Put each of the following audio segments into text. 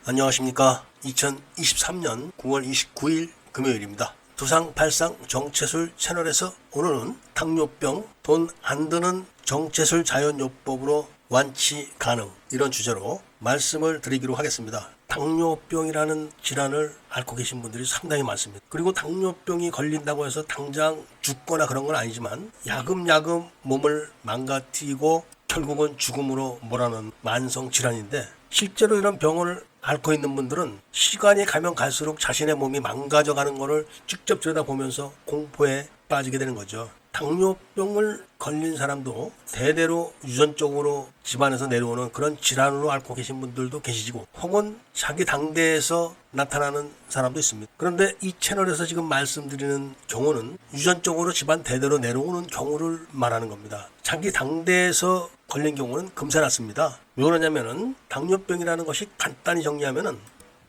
안녕하십니까. 2023년 9월 29일 금요일입니다. 두상발상 정체술 채널에서 오늘은 당뇨병 돈 안 드는 정체술 자연요법으로 완치 가능, 이런 주제로 말씀을 드리기로 하겠습니다. 당뇨병이라는 질환을 앓고 계신 분들이 상당히 많습니다. 그리고 당뇨병이 걸린다고 해서 당장 죽거나 그런 건 아니지만 야금야금 몸을 망가뜨리고 결국은 죽음으로 몰아넣는 만성 질환인데, 실제로 이런 병을 앓고 있는 분들은 시간이 가면 갈수록 자신의 몸이 망가져가는 것을 직접 들여다보면서 공포에 빠지게 되는 거죠. 당뇨병을 걸린 사람도 대대로 유전적으로 집안에서 내려오는 그런 질환으로 앓고 계신 분들도 계시고, 혹은 자기 당대에서 나타나는 사람도 있습니다. 그런데 이 채널에서 지금 말씀드리는 경우는 유전적으로 집안 대대로 내려오는 경우를 말하는 겁니다. 자기 당대에서 걸린 경우는 금세 낫습니다. 왜 그러냐면은 당뇨병이라는 것이 간단히 정리하면은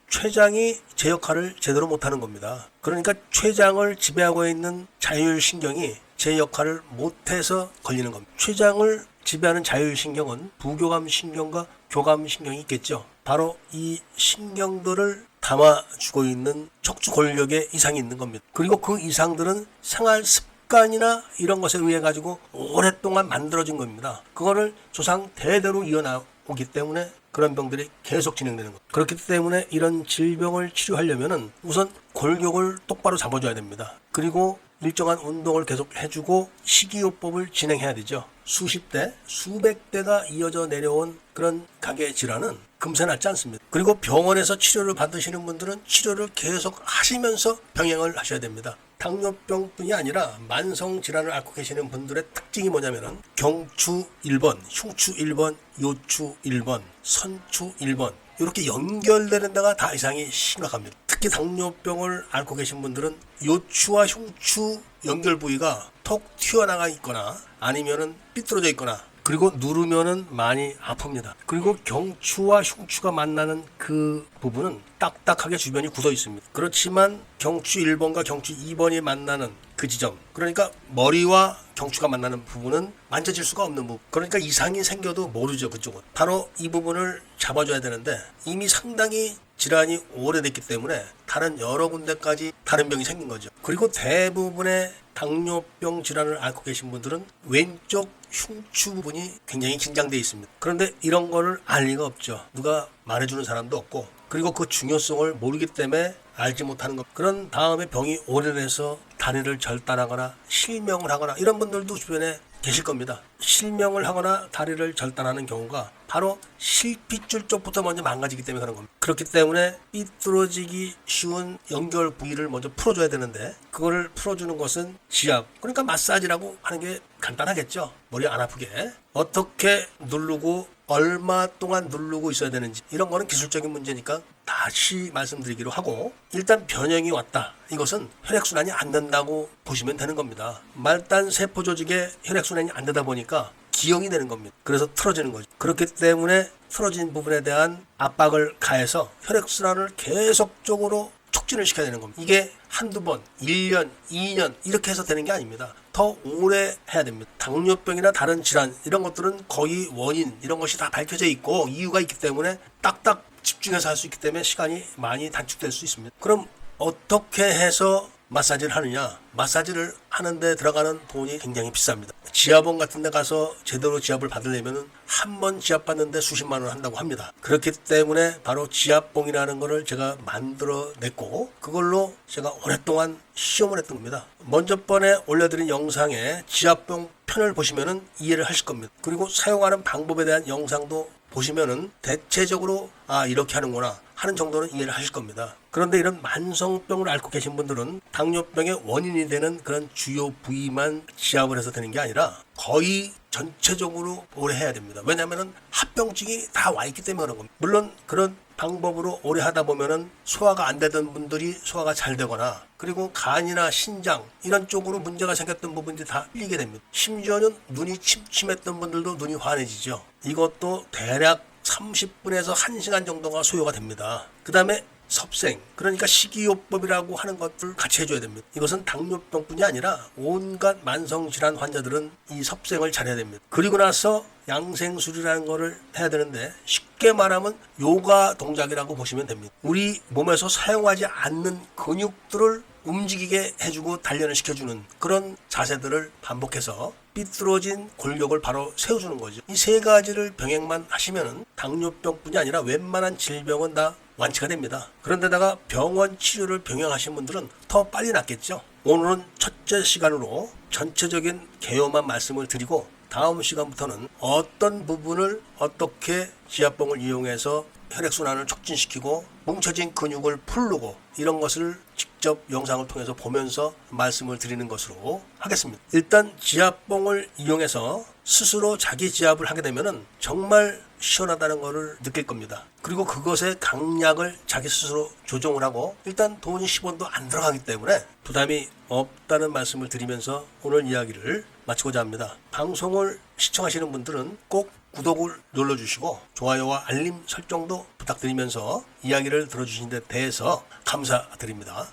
췌장이 제 역할을 제대로 못하는 겁니다. 그러니까 췌장을 지배하고 있는 자율신경이 제 역할을 못해서 걸리는 겁니다. 췌장을 지배하는 자율신경은 부교감신경과 교감신경이 있겠죠. 바로 이 신경들을 담아주고 있는 척추골격에 이상이 있는 겁니다. 그리고 그 이상들은 생활 습관이나 이런 것에 의해 가지고 오랫동안 만들어진 겁니다. 그거를 조상 대대로 이어나오기 때문에 그런 병들이 계속 진행되는 것. 그렇기 때문에 이런 질병을 치료하려면은 우선 골격을 똑바로 잡아줘야 됩니다. 그리고 일정한 운동을 계속 해주고 식이요법을 진행해야 되죠. 수십 대, 수백 대가 이어져 내려온 그런 가계 질환은 금세 낫지 않습니다. 그리고 병원에서 치료를 받으시는 분들은 치료를 계속 하시면서 병행을 하셔야 됩니다. 당뇨병뿐이 아니라 만성 질환을 앓고 계시는 분들의 특징이 뭐냐면은 경추 1번, 흉추 1번, 요추 1번, 선추 1번 이렇게 연결되는 데가 다 이상이 심각합니다. 특히 당뇨병을 앓고 계신 분들은 요추와 흉추 연결 부위가 톡 튀어나가 있거나 아니면은 삐뚤어져 있거나, 그리고 누르면은 많이 아픕니다. 그리고 경추와 흉추가 만나는 그 부분은 딱딱하게 주변이 굳어 있습니다. 그렇지만 경추 1번과 경추 2번이 만나는 그 지점, 그러니까 머리와 경추가 만나는 부분은 만져질 수가 없는 부분, 그러니까 이상이 생겨도 모르죠. 그쪽은 바로 이 부분을 잡아줘야 되는데, 이미 상당히 질환이 오래됐기 때문에 다른 여러 군데까지 다른 병이 생긴 거죠. 그리고 대부분의 당뇨병 질환을 앓고 계신 분들은 왼쪽 흉추 부분이 굉장히 긴장되어 있습니다. 그런데 이런 거를 알 리가 없죠. 누가 말해주는 사람도 없고, 그리고 그 중요성을 모르기 때문에 알지 못하는 것. 그런 다음에 병이 오래돼서 다리를 절단하거나 실명을 하거나 이런 분들도 주변에 계실 겁니다. 실명을 하거나 다리를 절단하는 경우가 바로 실핏줄 쪽부터 먼저 망가지기 때문에 그런 겁니다. 그렇기 때문에 삐뚤어지기 쉬운 연결 부위를 먼저 풀어줘야 되는데, 그거를 풀어주는 것은 지압, 그러니까 마사지라고 하는 게 간단하겠죠. 머리 안 아프게 어떻게 누르고 얼마 동안 누르고 있어야 되는지, 이런 거는 기술적인 문제니까 다시 말씀드리기로 하고, 일단 변형이 왔다. 이것은 혈액순환이 안 된다고 보시면 되는 겁니다. 말단 세포 조직에 혈액순환이 안 되다 보니까 기형이 되는 겁니다. 그래서 틀어지는 거죠. 그렇기 때문에 틀어진 부분에 대한 압박을 가해서 혈액순환을 계속적으로 촉진을 시켜야 되는 겁니다. 이게 한두 번, 1년, 2년 이렇게 해서 되는 게 아닙니다. 더 오래 해야 됩니다. 당뇨병이나 다른 질환 이런 것들은 거의 원인 이런 것이 다 밝혀져 있고 이유가 있기 때문에 딱딱 집중해서 할 수 있기 때문에 시간이 많이 단축될 수 있습니다. 그럼 어떻게 해서 마사지를 하느냐? 마사지를 하는데 들어가는 돈이 굉장히 비쌉니다. 지압원 같은 데 가서 제대로 지압을 받으려면 한 번 지압 받는데 수십만 원 한다고 합니다. 그렇기 때문에 바로 지압봉이라는 거를 제가 만들어냈고, 그걸로 제가 오랫동안 시험을 했던 겁니다. 먼저 번에 올려드린 영상에 지압봉 편을 보시면은 이해를 하실 겁니다. 그리고 사용하는 방법에 대한 영상도 보시면은 대체적으로 이렇게 하는구나 하는 정도는 이해를 하실 겁니다. 그런데 이런 만성병을 앓고 계신 분들은 당뇨병의 원인이 되는 그런 주요 부위만 지압을 해서 되는 게 아니라 거의 전체적으로 오래 해야 됩니다. 왜냐하면 합병증이 다 와 있기 때문에 그런 겁니다. 물론 그런 방법으로 오래 하다 보면은 소화가 안 되던 분들이 소화가 잘 되거나, 그리고 간이나 신장 이런 쪽으로 문제가 생겼던 부분들이 다 풀리게 됩니다. 심지어는 눈이 침침했던 분들도 눈이 환해지죠. 이것도 대략 30분에서 1시간 정도가 소요가 됩니다. 그 다음에 섭생, 그러니까 식이요법이라고 하는 것들 같이 해줘야 됩니다. 이것은 당뇨병뿐이 아니라 온갖 만성질환 환자들은 이 섭생을 잘해야 됩니다. 그리고 나서 양생술이라는 거를 해야 되는데 쉽게 말하면 요가 동작이라고 보시면 됩니다. 우리 몸에서 사용하지 않는 근육들을 움직이게 해주고 단련을 시켜주는 그런 자세들을 반복해서 삐뚤어진 골격을 바로 세워주는 거죠. 이 세 가지를 병행만 하시면 당뇨병뿐이 아니라 웬만한 질병은 다 완치가 됩니다. 그런데다가 병원 치료를 병행하신 분들은 더 빨리 낫겠죠. 오늘은 첫째 시간으로 전체적인 개요만 말씀을 드리고 다음 시간부터는 어떤 부분을 어떻게 지압봉을 이용해서 혈액순환을 촉진시키고 뭉쳐진 근육을 풀고 이런 것을 직접 영상을 통해서 보면서 말씀을 드리는 것으로 하겠습니다. 일단 지압봉을 이용해서 스스로 자기 지압을 하게 되면 정말 시원하다는 것을 느낄 겁니다. 그리고 그것의 강약을 자기 스스로 조정을 하고 일단 돈이 10원도 안 들어가기 때문에 부담이 없다는 말씀을 드리면서 오늘 이야기를 마치고자 합니다. 방송을 시청하시는 분들은 꼭 구독을 눌러주시고 좋아요와 알림 설정도 부탁드리면서 이야기를 들어주신 데 대해서 감사드립니다.